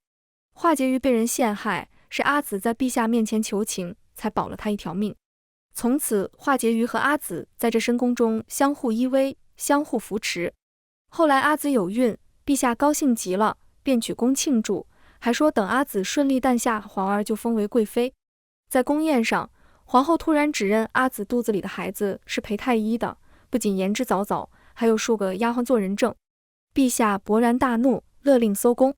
华婕妤被人陷害，是阿紫在陛下面前求情，才保了她一条命。从此，华婕妤和阿紫在这深宫中相互依偎，相互扶持。后来阿紫有孕，陛下高兴极了，便举宫庆祝，还说等阿紫顺利诞下，皇儿就封为贵妃。在宫宴上，皇后突然指认阿紫肚子里的孩子是裴太医的，不仅言之凿凿，还有数个丫鬟做人证。陛下勃然大怒，勒令搜宫。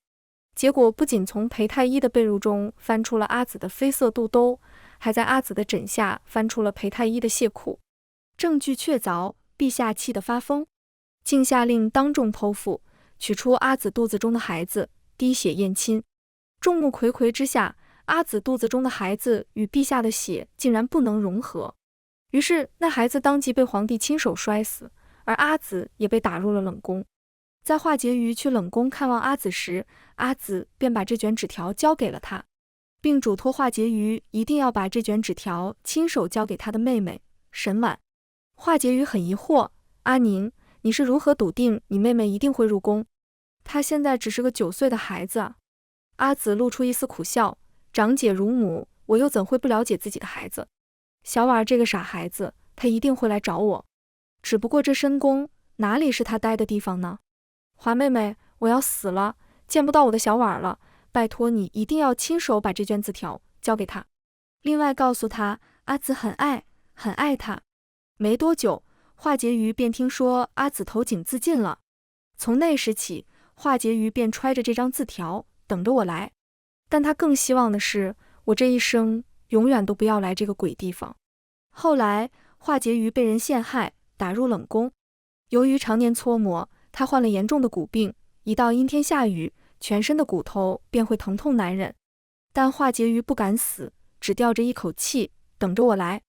结果不仅从裴太医的被褥中翻出了阿紫的绯色肚兜，还在阿紫的枕下翻出了裴太医的亵裤，证据确凿。陛下气得发疯，竟下令当众剖腹，取出阿紫肚子中的孩子，滴血验亲。众目睽睽之下，阿紫肚子中的孩子与陛下的血竟然不能融合，于是那孩子当即被皇帝亲手摔死，而阿紫也被打入了冷宫。在华婕妤去冷宫看望阿紫时，阿紫便把这卷纸条交给了他，并嘱托华婕妤一定要把这卷纸条亲手交给他的妹妹沈婉。华婕妤很疑惑，阿宁，你是如何笃定你妹妹一定会入宫？她现在只是个9岁的孩子啊。阿紫露出一丝苦笑，长姐如母，我又怎会不了解自己的孩子？小婉这个傻孩子，她一定会来找我。只不过这深宫哪里是她待的地方呢？华妹妹，我要死了，见不到我的小婉了，拜托你一定要亲手把这卷字条交给她。另外告诉她，阿紫很爱她。没多久，华婕妤便听说阿紫投井自尽了。从那时起，华婕妤便揣着这张字条等着我来，但她更希望的是我这一生永远都不要来这个鬼地方。后来，华婕妤被人陷害，打入冷宫。由于常年搓磨，她患了严重的骨病，一到阴天下雨，全身的骨头便会疼痛难忍。但华婕妤不敢死，只吊着一口气，等着我来。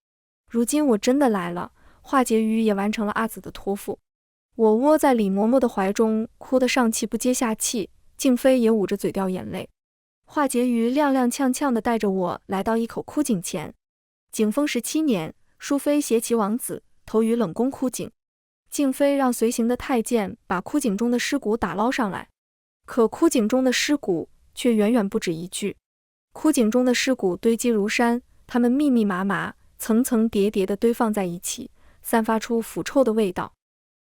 如今我真的来了，华婕妤也完成了阿紫的托付。我窝在李嬷嬷的怀中，哭得上气不接下气，静妃也捂着嘴掉眼泪。华婕妤踉踉跄跄地带着我来到一口枯井前。景丰17年，淑妃携其王子投于冷宫枯井。静妃让随行的太监把枯井中的尸骨打捞上来，可枯井中的尸骨却远远不止一具。枯井中的尸骨堆积如山，它们密密麻麻，层层叠叠地堆放在一起，散发出腐臭的味道。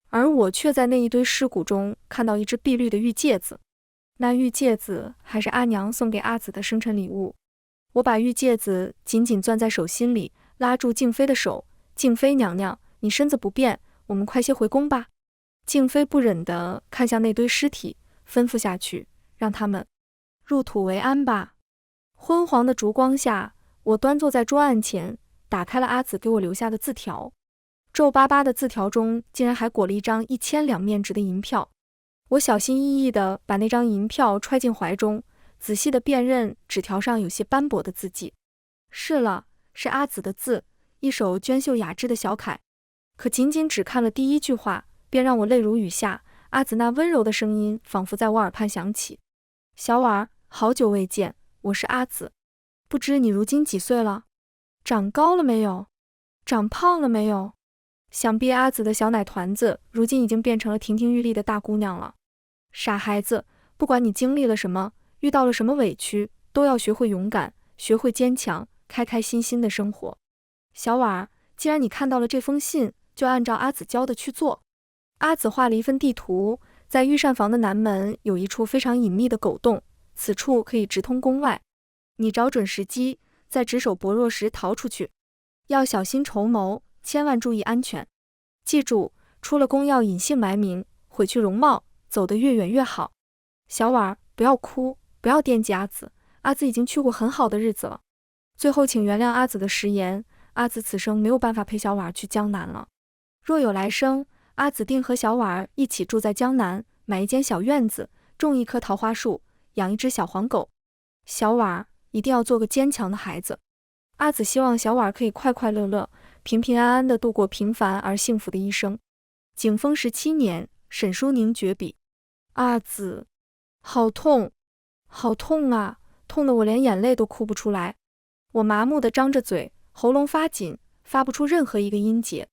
而我却在那一堆尸骨中看到一只碧绿的玉戒子，那玉戒子还是阿娘送给阿紫的生辰礼物。我把玉戒子紧紧攥在手心里，拉住静妃的手，静妃娘娘，你身子不便，我们快些回宫吧。静妃不忍地看向那堆尸体，吩咐下去，让他们入土为安吧。昏黄的烛光下，我端坐在桌案前，打开了阿紫给我留下的字条。皱巴巴的字条中竟然还裹了一张1000两面值的银票。我小心翼翼地把那张银票揣进怀中，仔细地辨认纸条上有些斑驳的字迹。是了，是阿紫的字，一手娟秀雅致的小楷。可仅仅只看了第一句话，便让我泪如雨下。阿紫那温柔的声音仿佛在我耳畔响起：小婉儿，好久未见，我是阿紫，不知你如今几岁了？长高了没有？长胖了没有？想必阿紫的小奶团子如今已经变成了亭亭玉立的大姑娘了。傻孩子，不管你经历了什么，遇到了什么委屈，都要学会勇敢，学会坚强，开开心心的生活。小婉儿，既然你看到了这封信，就按照阿紫教的去做。阿紫画了一份地图，在御膳房的南门有一处非常隐秘的狗洞，此处可以直通宫外。你找准时机，在值守薄弱时逃出去，要小心筹谋，千万注意安全。记住，出了宫要隐姓埋名，毁去容貌，走得越远越好。小婉儿，不要哭，不要惦记阿紫，阿紫已经去过很好的日子了。最后请原谅阿紫的食言，阿紫此生没有办法陪小婉儿去江南了。若有来生，阿紫定和小婉儿一起住在江南，买一间小院子，种一棵桃花树，养一只小黄狗。小婉儿一定要做个坚强的孩子。阿紫希望小婉儿可以快快乐乐、平平安安地度过平凡而幸福的一生。景丰17年，沈淑宁绝笔。阿紫，好痛，好痛啊，痛得我连眼泪都哭不出来。我麻木地张着嘴，喉咙发紧，发不出任何一个音节。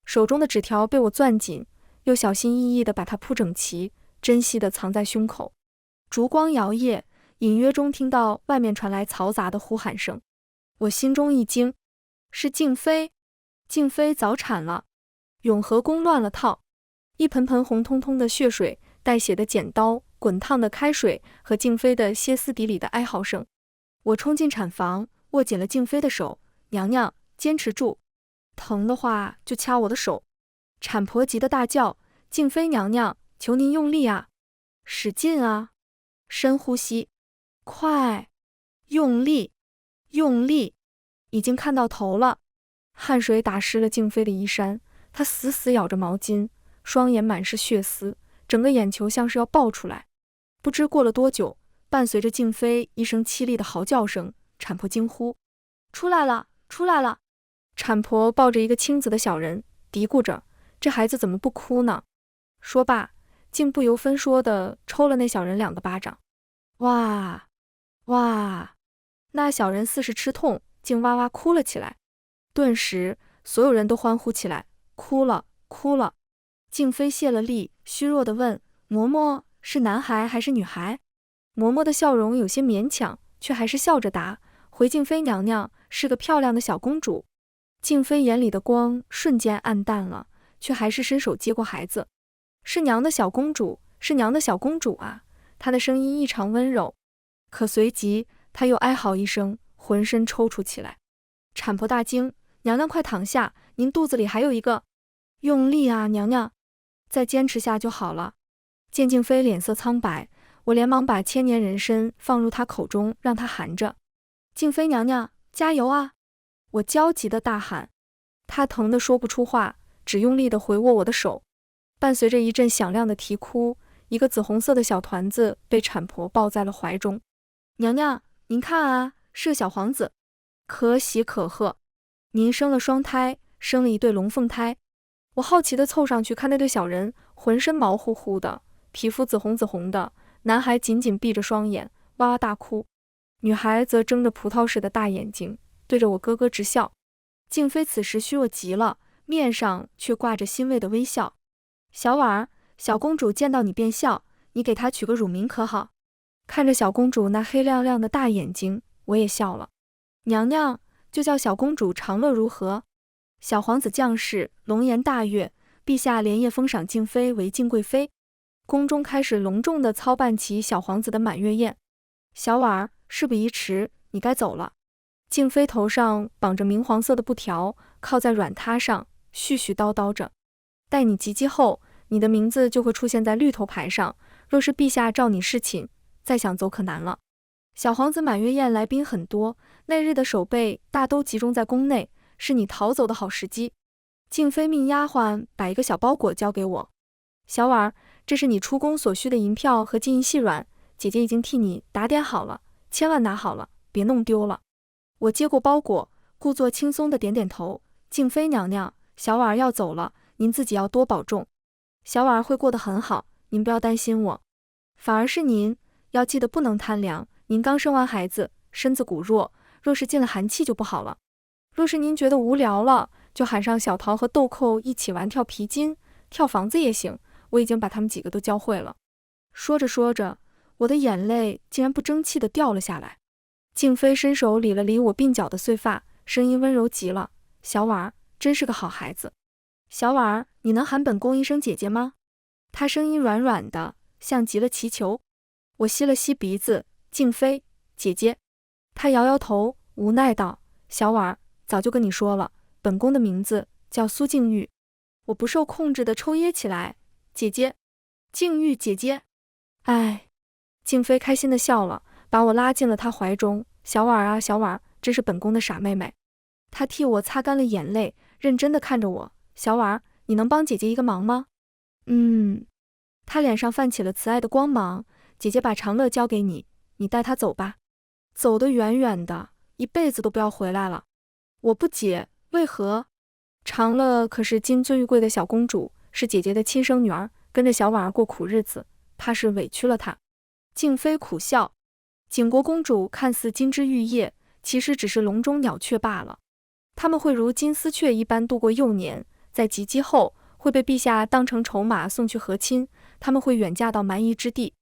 手中的纸条被我攥紧，又小心翼翼地把它铺整齐，珍惜地藏在胸口。烛光摇曳，隐约中听到外面传来嘈杂的呼喊声。我心中一惊，是静妃。静妃早产了，永和宫乱了套。一盆盆红彤彤的血水，带血的剪刀，滚烫的开水和静妃的歇斯底里的哀嚎声。我冲进产房，握紧了静妃的手，娘娘，坚持住，疼的话就掐我的手。产婆急得大叫：静妃娘娘，求您用力啊，使劲啊，深呼吸，快，用力，用力。已经看到头了。汗水打湿了静妃的衣衫，她死死咬着毛巾，双眼满是血丝，整个眼球像是要爆出来。不知过了多久，伴随着静妃一声凄厉的嚎叫声，产婆惊呼：出来了，出来了！产婆抱着一个青紫的小人，嘀咕着：这孩子怎么不哭呢？说罢，竟不由分说地抽了那小人2个巴掌。哇哇！那小人似是吃痛，竟哇哇哭了起来。顿时，所有人都欢呼起来：哭了，哭了！静妃泄了力，虚弱地问：嬷嬷，是男孩还是女孩？嬷嬷的笑容有些勉强，却还是笑着答：回静妃娘娘，是个漂亮的小公主。静妃眼里的光瞬间暗淡了，却还是伸手接过孩子。是娘的小公主，是娘的小公主啊！她的声音异常温柔。可随即，她又哀嚎一声，浑身抽搐起来。产婆大惊：娘娘快躺下，您肚子里还有一个。用力啊，娘娘，再坚持下就好了。见静妃脸色苍白，我连忙把千年人参放入她口中，让她含着。静妃娘娘，加油啊！我焦急地大喊。她疼得说不出话，只用力地回握我的手。伴随着一阵响亮的啼哭，一个紫红色的小团子被产婆抱在了怀中。娘娘，您看啊，是个小皇子，可喜可贺。您生了双胎，生了一对龙凤胎。我好奇地凑上去看那对小人，浑身毛乎乎的，皮肤紫红紫红的，男孩紧紧闭着双眼，哇哇大哭，女孩则睁着葡萄似的大眼睛，对着我咯咯直笑。静妃此时虚弱极了，面上却挂着欣慰的微笑。小婉儿，小公主见到你便笑，你给她取个乳名可好？看着小公主那黑亮亮的大眼睛，我也笑了。娘娘，就叫小公主长乐如何？小皇子降世，龙颜大悦，陛下连夜封赏静妃为静贵妃。宫中开始隆重地操办起小皇子的满月宴。小婉儿，事不宜迟，你该走了。静妃头上绑着明黄色的布条，靠在软榻上，絮絮叨叨着。待你及笄后，你的名字就会出现在绿头牌上。若是陛下召你侍寝，再想走可难了。小皇子满月宴来宾很多，那日的守备大都集中在宫内，是你逃走的好时机。静妃命丫鬟把一个小包裹交给我。小婉儿，这是你出宫所需的银票和金银细软，姐姐已经替你打点好了，千万拿好了，别弄丢了。我接过包裹，故作轻松的点点头。静妃娘娘，小婉儿要走了，您自己要多保重。小婉儿会过得很好，您不要担心我。反而是您，要记得不能贪凉。您刚生完孩子，身子骨弱，若是进了寒气就不好了。若是您觉得无聊了，就喊上小桃和豆蔻一起玩跳皮筋、跳房子也行，我已经把他们几个都教会了。说着说着，我的眼泪竟然不争气地掉了下来。静妃伸手理了理我鬓角的碎发，声音温柔极了：“小婉儿，真是个好孩子。小婉儿，你能喊本宫一声姐姐吗？”她声音软软的，像极了祈求。我吸了吸鼻子：“静妃，姐姐。”她摇摇头，无奈道：“小婉儿，早就跟你说了，本宫的名字叫苏静玉。”我不受控制地抽噎起来：“姐姐，静玉姐姐。”哎，静妃开心地笑了，把我拉进了她怀中。小婉儿啊，小婉儿，真是本宫的傻妹妹。她替我擦干了眼泪，认真地看着我：“小婉儿，你能帮姐姐一个忙吗？”她脸上泛起了慈爱的光芒：“姐姐把长乐交给你，你带她走吧，走得远远的，一辈子都不要回来了。”我不解，为何？长乐可是金尊玉贵的小公主，是姐姐的亲生女儿，跟着小婉儿过苦日子，怕是委屈了她。静妃苦笑：“景国公主看似金枝玉叶，其实只是笼中鸟雀罢了。她们会如金丝雀一般度过幼年，在及笄后会被陛下当成筹码送去和亲，她们会远嫁到蛮夷之地，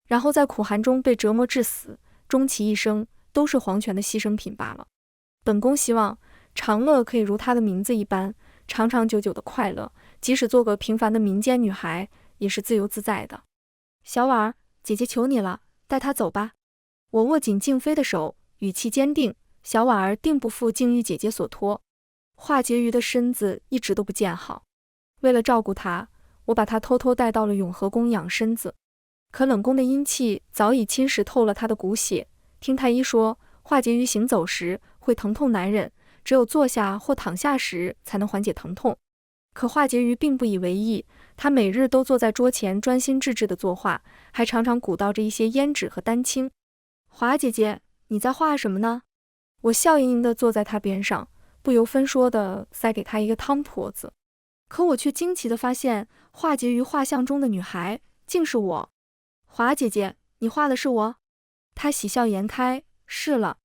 然后在苦寒中被折磨致死，终其一生都是皇权的牺牲品罢了。本宫希望长乐可以如她的名字一般，长长久久的快乐，即使做个平凡的民间女孩，也是自由自在的。小婉儿，姐姐求你了，带她走吧。”我握紧静妃的手，语气坚定：“小婉儿定不负静玉姐姐所托。”华婕妤的身子一直都不见好，为了照顾她，我把她偷偷带到了永和宫养身子。可冷宫的阴气早已侵蚀透了她的骨血。听太医说，华婕妤行走时会疼痛难忍，只有坐下或躺下时才能缓解疼痛。可华婕妤并不以为意，她每日都坐在桌前专心致志地作画，还常常鼓捣着一些胭脂和丹青。“华姐姐，你在画什么呢？”我笑盈盈地坐在她边上，不由分说地塞给她一个汤婆子。可我却惊奇地发现，华婕妤画像中的女孩竟是我。“华姐姐，你画的是我？”她喜笑颜开：“是了。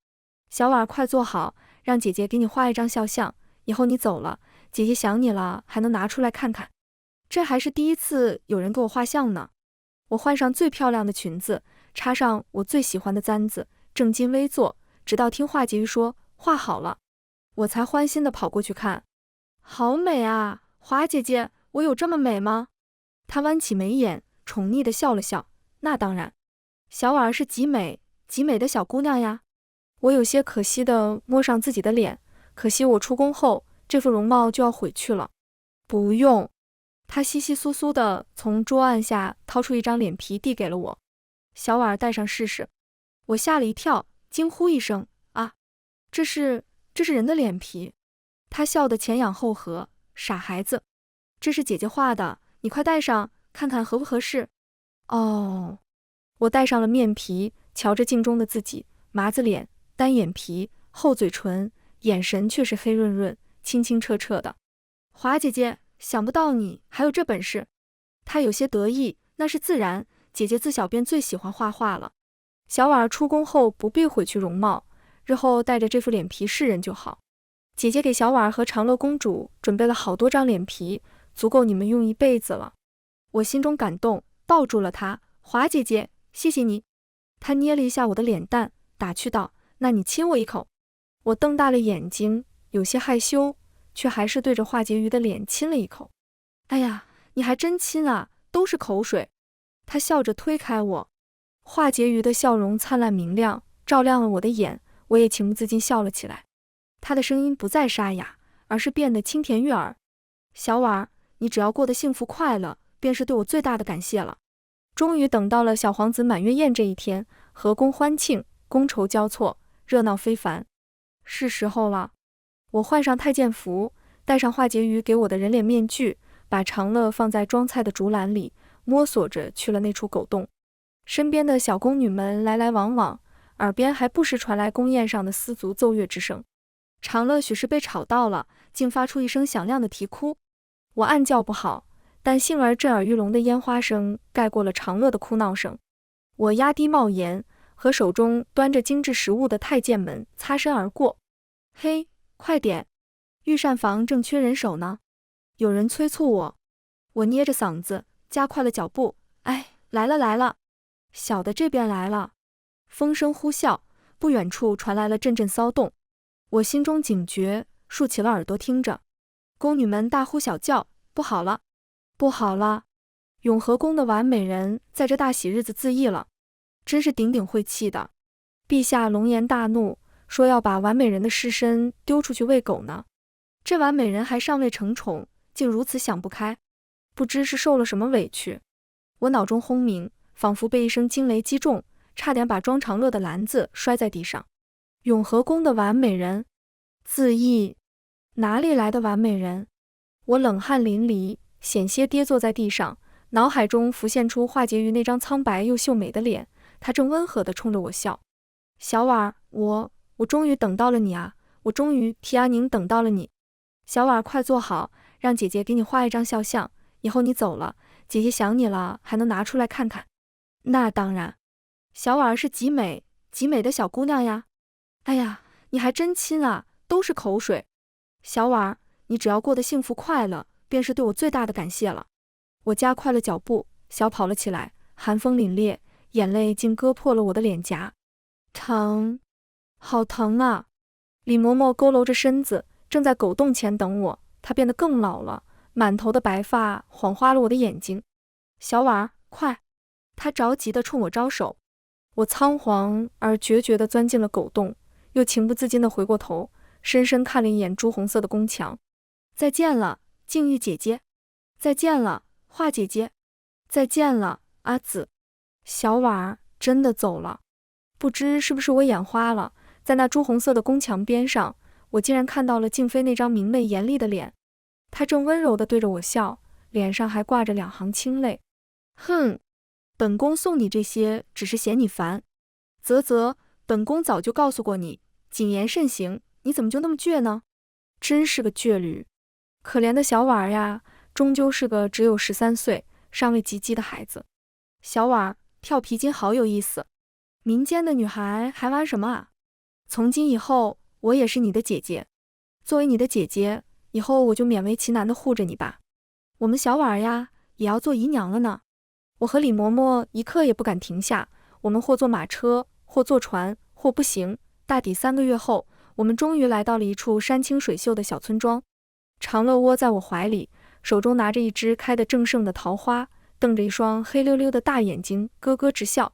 小婉，快坐好，让姐姐给你画一张肖像，以后你走了，姐姐想你了，还能拿出来看看。这还是第一次有人给我画像呢。”我换上最漂亮的裙子，插上我最喜欢的簪子，正襟危坐，直到听华婕妤说画好了，我才欢欣地跑过去看。“好美啊，华姐姐，我有这么美吗？”她弯起眉眼，宠溺地笑了笑：“那当然，小婉儿是极美极美的小姑娘呀。”我有些可惜地摸上自己的脸，可惜我出宫后这副容貌就要毁去了。“不用。”她窸窸窣窣地从桌案下掏出一张脸皮递给了我：“小婉儿戴上试试。”我吓了一跳，惊呼一声：“啊，这是人的脸皮！”她笑得前仰后合：“傻孩子，这是姐姐画的，你快戴上看看合不合适。”哦，我戴上了面皮，瞧着镜中的自己，麻子脸、单眼皮、厚嘴唇，眼神却是黑润润、清清澈澈的。“华姐姐，想不到你还有这本事。”她有些得意：“那是自然，姐姐自小便最喜欢画画了。小婉儿出宫后不必毁去容貌，日后带着这副脸皮示人就好。姐姐给小婉儿和长乐公主准备了好多张脸皮，足够你们用一辈子了。”我心中感动，抱住了她：“华姐姐，谢谢你。”她捏了一下我的脸蛋，打趣道：“那你亲我一口。”我瞪大了眼睛，有些害羞，却还是对着华婕妤的脸亲了一口。“哎呀，你还真亲啊，都是口水。”她笑着推开我。华婕妤的笑容灿烂明亮，照亮了我的眼，我也情不自禁笑了起来。她的声音不再沙哑，而是变得清甜悦耳：“小婉儿，你只要过得幸福快乐，便是对我最大的感谢了。”终于等到了小皇子满月宴这一天，和宫欢庆，觥筹交错，热闹非凡。是时候了。我换上太监服，戴上华婕妤给我的人脸面具，把长乐放在装菜的竹篮里，摸索着去了那处狗洞。身边的小宫女们来来往往，耳边还不时传来宫宴上的丝足奏乐之声。长乐许是被吵到了，竟发出一声响亮的啼哭。我暗叫不好，但幸而震耳欲聋的烟花声盖过了长乐的哭闹声。我压低帽檐，和手中端着精致食物的太监们擦身而过。嘿，快点！御膳房正缺人手呢。有人催促我，我捏着嗓子加快了脚步。哎，来了来了，小的这边来了。风声呼啸，不远处传来了阵阵骚动。我心中警觉，竖起了耳朵听着。宫女们大呼小叫，不好了，不好了！永和宫的完美人在这大喜日子自缢了，真是顶顶晦气的。陛下龙颜大怒，说要把完美人的尸身丢出去喂狗呢。这完美人还尚未成宠，竟如此想不开，不知是受了什么委屈。我脑中轰鸣，仿佛被一声惊雷击中，差点把装长乐的篮子摔在地上。永和宫的完美人自缢？哪里来的完美人？我冷汗淋漓，险些跌坐在地上，脑海中浮现出华婕妤那张苍白又秀美的脸，她正温和地冲着我笑。小婉，我终于等到了你啊！我终于替阿宁等到了你。小婉，快坐好，让姐姐给你画一张肖像，以后你走了，姐姐想你了，还能拿出来看看。那当然，小婉是极美极美的小姑娘呀。哎呀，你还真亲啊，都是口水。小婉，你只要过得幸福快乐，便是对我最大的感谢了。我加快了脚步，小跑了起来，寒风凛冽，眼泪竟割破了我的脸颊。疼，好疼啊！李嬷嬷佝偻着身子，正在狗洞前等我。她变得更老了，满头的白发晃花了我的眼睛。小婉，快！她着急地冲我招手。我仓皇而决绝地钻进了狗洞，又情不自禁地回过头，深深看了一眼朱红色的宫墙。再见了，静玉姐姐。再见了，华姐姐。再见了，阿紫。小婉真的走了。不知是不是我眼花了，在那朱红色的宫墙边上，我竟然看到了静妃那张明媚严厉的脸。她正温柔地对着我笑，脸上还挂着2行清泪。哼，本宫送你这些只是嫌你烦。啧，本宫早就告诉过你，谨言慎行，你怎么就那么倔呢？真是个倔驴。可怜的小婉呀，终究是个只有13岁、尚未及笄的孩子。小婉，跳皮筋好有意思。民间的女孩还玩什么啊？从今以后，我也是你的姐姐。作为你的姐姐，以后我就勉为其难地护着你吧。我们小婉呀，也要做姨娘了呢。我和李嬷嬷一刻也不敢停下，我们或坐马车，或坐船，或步行。大抵3个月后，我们终于来到了一处山清水秀的小村庄。长乐窝在我怀里，手中拿着一支开得正盛的桃花，瞪着一双黑溜溜的大眼睛，咯咯直笑。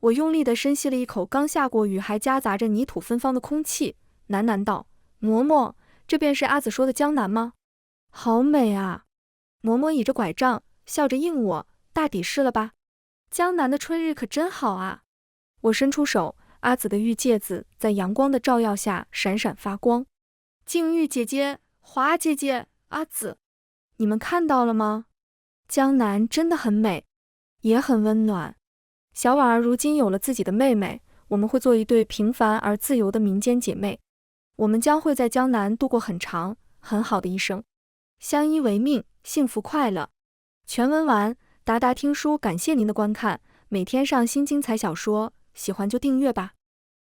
我用力地深吸了一口刚下过雨还夹杂着泥土芬芳的空气，喃喃道：嬷嬷，这便是阿紫说的江南吗？好美啊！嬷嬷倚着拐杖，笑着应我：大抵是了吧。江南的春日可真好啊！我伸出手，阿紫的玉戒子在阳光的照耀下闪闪发光。静玉姐姐，华姐姐，阿紫，你们看到了吗？江南真的很美，也很温暖。小婉儿如今有了自己的妹妹，我们会做一对平凡而自由的民间姐妹。我们将会在江南度过很长很好的一生，相依为命，幸福快乐。全文完，达达听书感谢您的观看，每天上新精彩小说，喜欢就订阅吧。